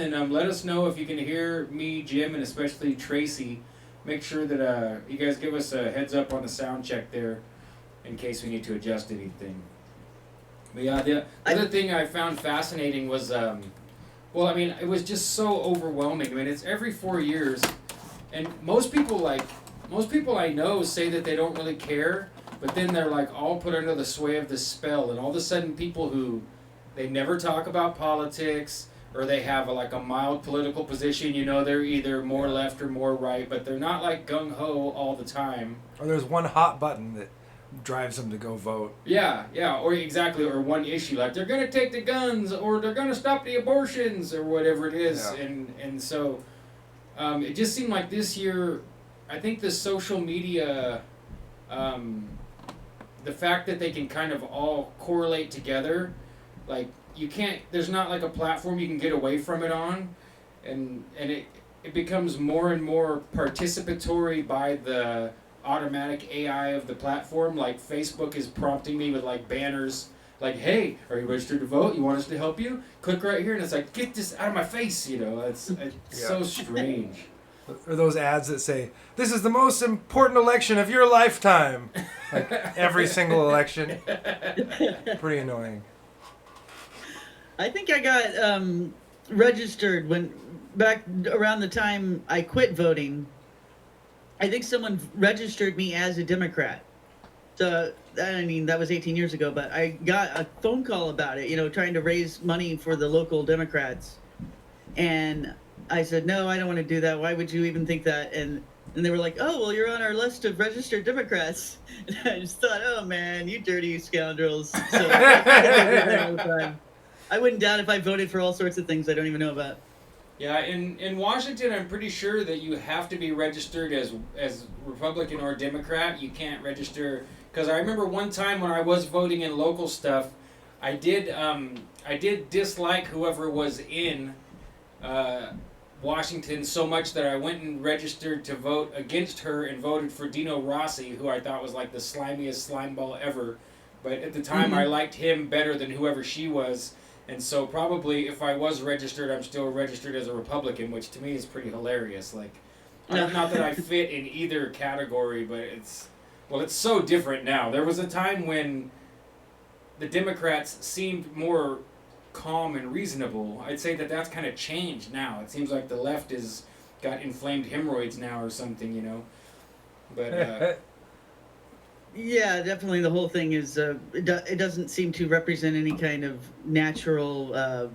And let us know if you can hear me, Jim, and especially Tracy. Make sure that you guys give us a heads up on the sound check there in case we need to adjust anything. But yeah, the other thing I found fascinating was, well, I mean, it was just so overwhelming. I mean, it's every 4 years, and most people I know say that they don't really care, but then they're like all put under the sway of this spell, and all of a sudden people who, they never talk about politics, or they have like a mild political position, you know, they're either more left or more right, but they're not like gung-ho all the time. Or there's one hot button that drives them to go vote. Yeah, or exactly, or one issue, like they're going to take the guns, or they're going to stop the abortions, or whatever it is. Yeah. And so it just seemed like this year, I think the social media, the fact that they can kind of all correlate together, like, you can't, there's not like a platform you can get away from it on, and it becomes more and more participatory by the automatic AI of the platform. Like Facebook is prompting me with like banners like, hey, are you registered to vote? You want us to help you? Click right here, and it's like, get this out of my face, you know. It's so strange. Or those ads that say, this is the most important election of your lifetime. Like every single election. Pretty annoying. I think I got registered back around the time I quit voting. I think someone registered me as a Democrat. So, I mean, that was 18 years ago, but I got a phone call about it, you know, trying to raise money for the local Democrats. And I said, no, I don't want to do that. Why would you even think that? And they were like, oh, well, you're on our list of registered Democrats. And I just thought, oh, man, you dirty scoundrels. So I wouldn't doubt if I voted for all sorts of things I don't even know about. Yeah, in Washington, I'm pretty sure that you have to be registered as Republican or Democrat. You can't register, because I remember one time when I was voting in local stuff, I did dislike whoever was in Washington so much that I went and registered to vote against her and voted for Dino Rossi, who I thought was like the slimiest slimeball ever. But at the time, I liked him better than whoever she was. And so probably if I was registered, I'm still registered as a Republican, which to me is pretty hilarious. Like, not that I fit in either category, but it's so different now. There was a time when the Democrats seemed more calm and reasonable. I'd say that that's kind of changed now. It seems like the left has got inflamed hemorrhoids now or something, you know. But yeah, definitely. The whole thing is it doesn't seem to represent any kind of natural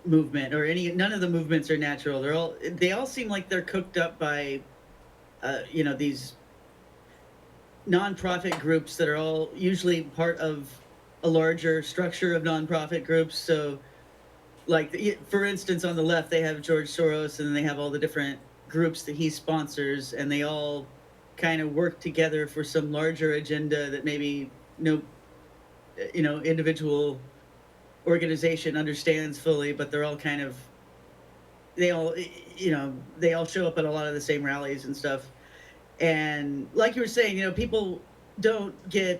movement, or none of the movements are natural. They all seem like they're cooked up by you know, these nonprofit groups that are all usually part of a larger structure of nonprofit groups. So, like, for instance, on the left, they have George Soros, and then they have all the different groups that he sponsors, and they all kind of work together for some larger agenda that maybe no, you know, individual organization understands fully, but they're all kind of, they all show up at a lot of the same rallies and stuff. And like you were saying, you know, people don't get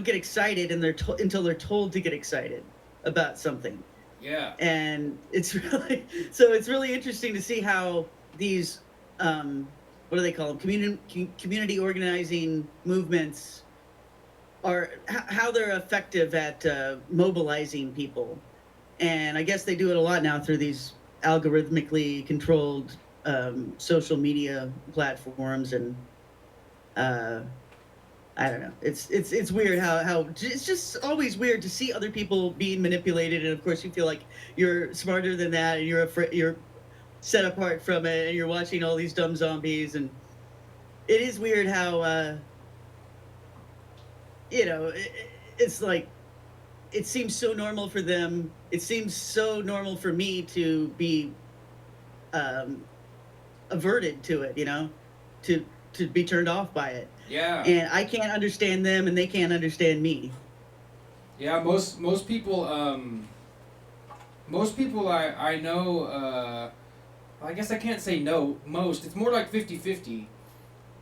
excited, and until they're told to get excited about something. yeah. And it's really interesting to see how these what do they call them, community organizing movements are, how they're effective at mobilizing people. And I guess they do it a lot now through these algorithmically controlled social media platforms. And I don't know. It's weird how it's just always weird to see other people being manipulated, and of course you feel like you're smarter than that, and you're set apart from it, and you're watching all these dumb zombies. And it is weird how you know, it's like, it seems so normal for them. It seems so normal for me to be averted to it, you know, to be turned off by it. Yeah. And I can't understand them, and they can't understand me. Yeah, most people I know, I guess I can't say no, most. It's more like 50-50.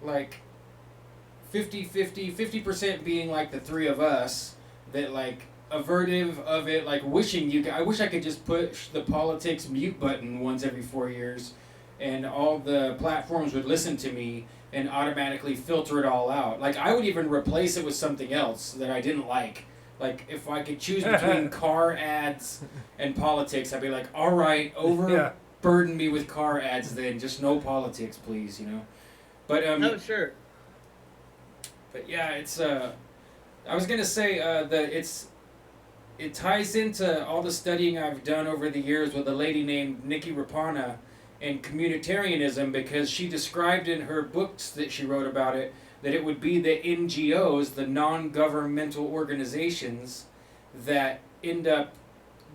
Like 50% being like the three of us that like avertive of it, like wishing I wish I could just push the politics mute button once every 4 years, and all the platforms would listen to me and automatically filter it all out. Like I would even replace it with something else that I didn't like. Like if I could choose between car ads and politics, I'd be like, all right, overburden me with car ads then, just no politics, please, you know. But Oh, sure. But yeah, it's I was gonna say that it ties into all the studying I've done over the years with a lady named Nikki Raparna and communitarianism, because she described in her books that she wrote about it that it would be the NGOs, the non-governmental organizations, that end up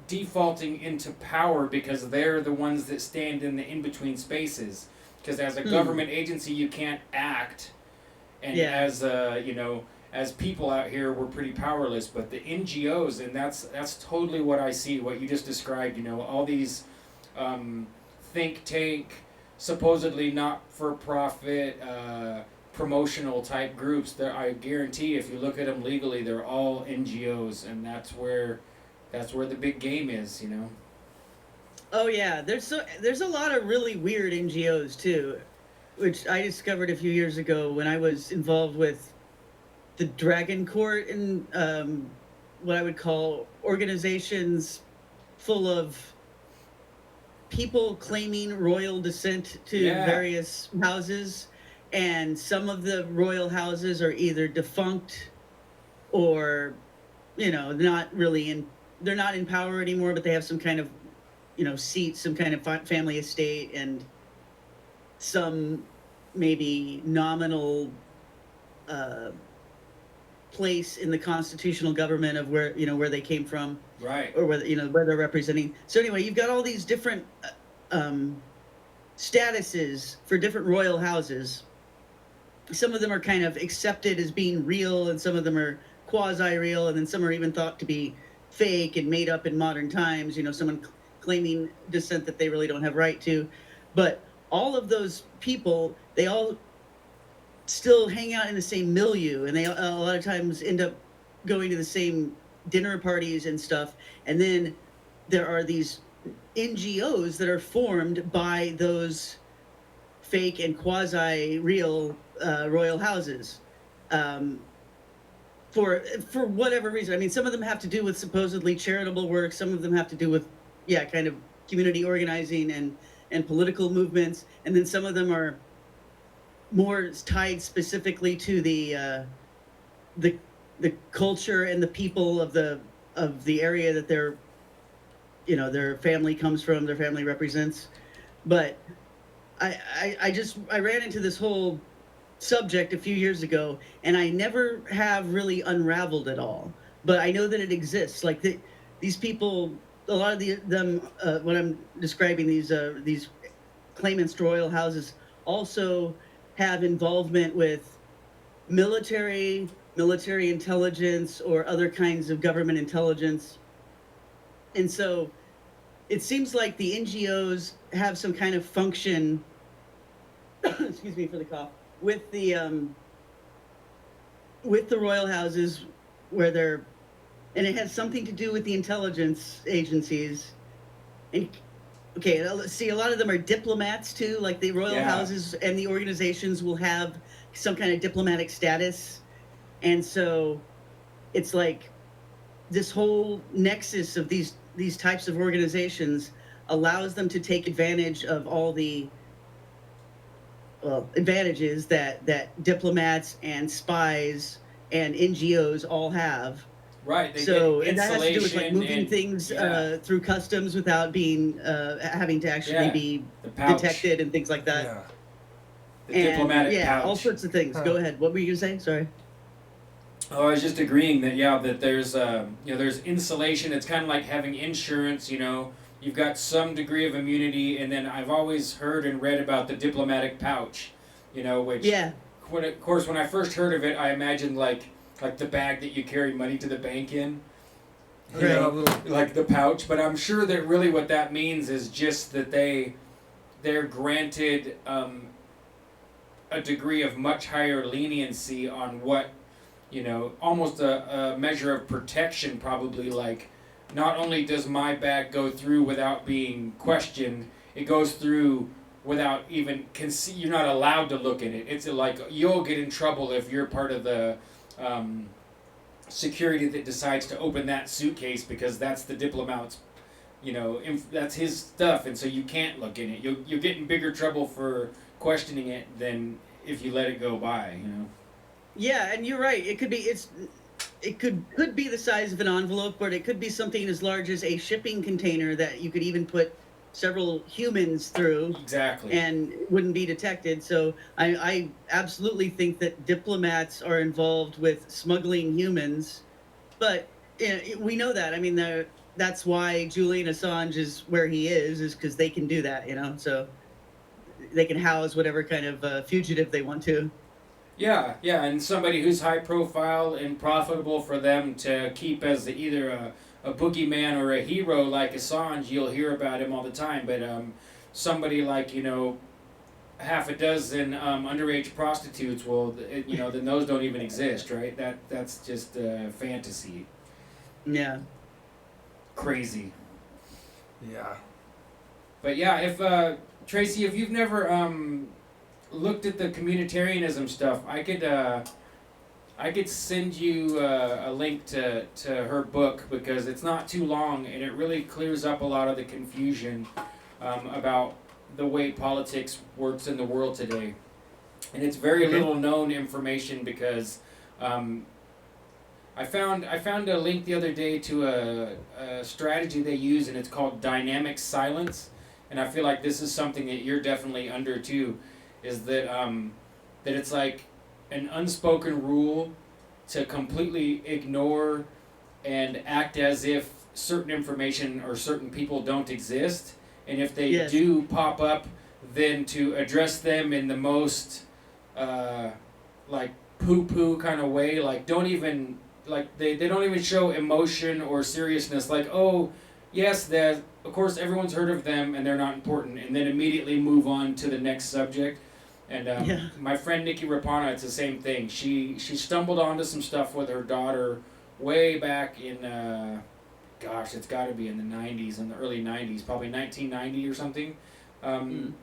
defaulting into power because they're the ones that stand in the in-between spaces. Because as a government agency, you can't act, and as as people out here, we're pretty powerless. But the NGOs, and that's totally what I see. What you just described, you know, all these think tank, supposedly not-for-profit, promotional type groups. That I guarantee, if you look at them legally, they're all NGOs, and that's where the big game is, you know. Oh yeah, there's a lot of really weird NGOs too, which I discovered a few years ago when I was involved with the Dragon Court and what I would call organizations full of people claiming royal descent to various houses, and some of the royal houses are either defunct or, you know, they're not in power anymore, but they have some kind of, you know, seat, some kind of family estate, and some maybe nominal place in the constitutional government of where, you know, where they came from, right? Or where, you know, where they're representing. So anyway, you've got all these different statuses for different royal houses. Some of them are kind of accepted as being real, and some of them are quasi-real, and then some are even thought to be fake and made up in modern times. You know, someone claiming descent that they really don't have right to. But all of those people, they all still hang out in the same milieu, and they a lot of times end up going to the same dinner parties and stuff. And then there are these NGOs that are formed by those fake and quasi-real royal houses, for whatever reason. I mean, some of them have to do with supposedly charitable work. Some of them have to do with, kind of community organizing and political movements. And then some of them are more tied specifically to the culture and the people of the area that their family comes from, their family represents. But I ran into this whole subject a few years ago, and I never have really unraveled it all. But I know that it exists. Like these people, a lot of them, when I'm describing these claimants to royal houses, also have involvement with military intelligence or other kinds of government intelligence. And so it seems like the NGOs have some kind of function, excuse me for the cough, with the royal houses, where they're, and it has something to do with the intelligence agencies. And okay, see, a lot of them are diplomats too. Like the royal houses and the organizations will have some kind of diplomatic status, and so it's like this whole nexus of these types of organizations allows them to take advantage of all the advantages that diplomats and spies and NGOs all have. Right. And that has to do with like moving things through customs without being having to actually be detected and things like that. Yeah. The diplomatic pouch. All sorts of things. Go ahead. What were you saying? Sorry. Oh, I was just agreeing that there's there's insulation. It's kind of like having insurance. You know, you've got some degree of immunity, and then I've always heard and read about the diplomatic pouch. You know, which when I first heard of it, I imagined like the bag that you carry money to the bank in. You know, like the pouch. But I'm sure that really what that means is just that they're granted a degree of much higher leniency on what you know, almost a measure of protection, probably. Like, not only does my bag go through without being questioned, it goes through without even you're not allowed to look in it. It's like you'll get in trouble if you're part of the security that decides to open that suitcase, because that's the diplomat's, you know, that's his stuff, and so you can't look in it. You'll get in bigger trouble for questioning it than if you let it go by, you know. Yeah, and you're right. It could be the size of an envelope, but it could be something as large as a shipping container that you could even put several humans through. Exactly. And wouldn't be detected. So I absolutely think that diplomats are involved with smuggling humans, but we know that. I mean, that's why Julian Assange is where he is because they can do that, you know. So they can house whatever kind of fugitive they want to. Yeah, and somebody who's high profile and profitable for them to keep as either a boogeyman or a hero like Assange. You'll hear about him all the time, but somebody like, you know, half a dozen underage prostitutes, well, you know, then those don't even exist, right? That's just fantasy. Yeah. Crazy. Yeah. But yeah, if Tracy, if you've never looked at the communitarianism stuff, I could send you a link to her book, because it's not too long and it really clears up a lot of the confusion about the way politics works in the world today. And it's very little known information, because I found a link the other day to a strategy they use, and it's called dynamic silence. And I feel like this is something that you're definitely under too, is that that it's like an unspoken rule to completely ignore and act as if certain information or certain people don't exist, and if they do pop up, then to address them in the most like poo-poo kind of way. Like, don't even, like, they don't even show emotion or seriousness, like, oh yes, of course everyone's heard of them and they're not important, and then immediately move on to the next subject. And my friend Nikki Rapana, it's the same thing. She stumbled onto some stuff with her daughter way back in, gosh, it's got to be in the 90s, in the early 90s, probably 1990 or something. And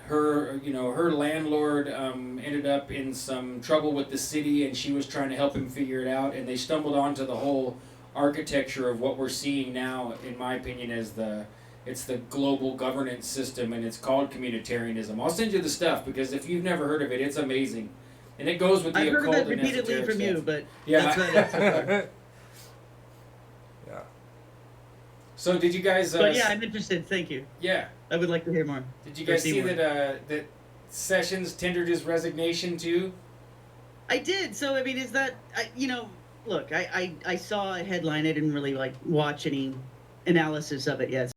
her landlord ended up in some trouble with the city, and she was trying to help him figure it out. And they stumbled onto the whole architecture of what we're seeing now, in my opinion, as it's the global governance system, and it's called communitarianism. I'll send you the stuff, because if you've never heard of it, it's amazing, and it goes with the occult and I've heard of it repeatedly from stuff. you, but yeah. that's right. Yeah. So did you guys? But yeah, I'm interested. Thank you. Yeah. I would like to hear more. Did you guys see that Sessions tendered his resignation too? I did. So I mean, is that look? I saw a headline. I didn't really watch any analysis of it yet.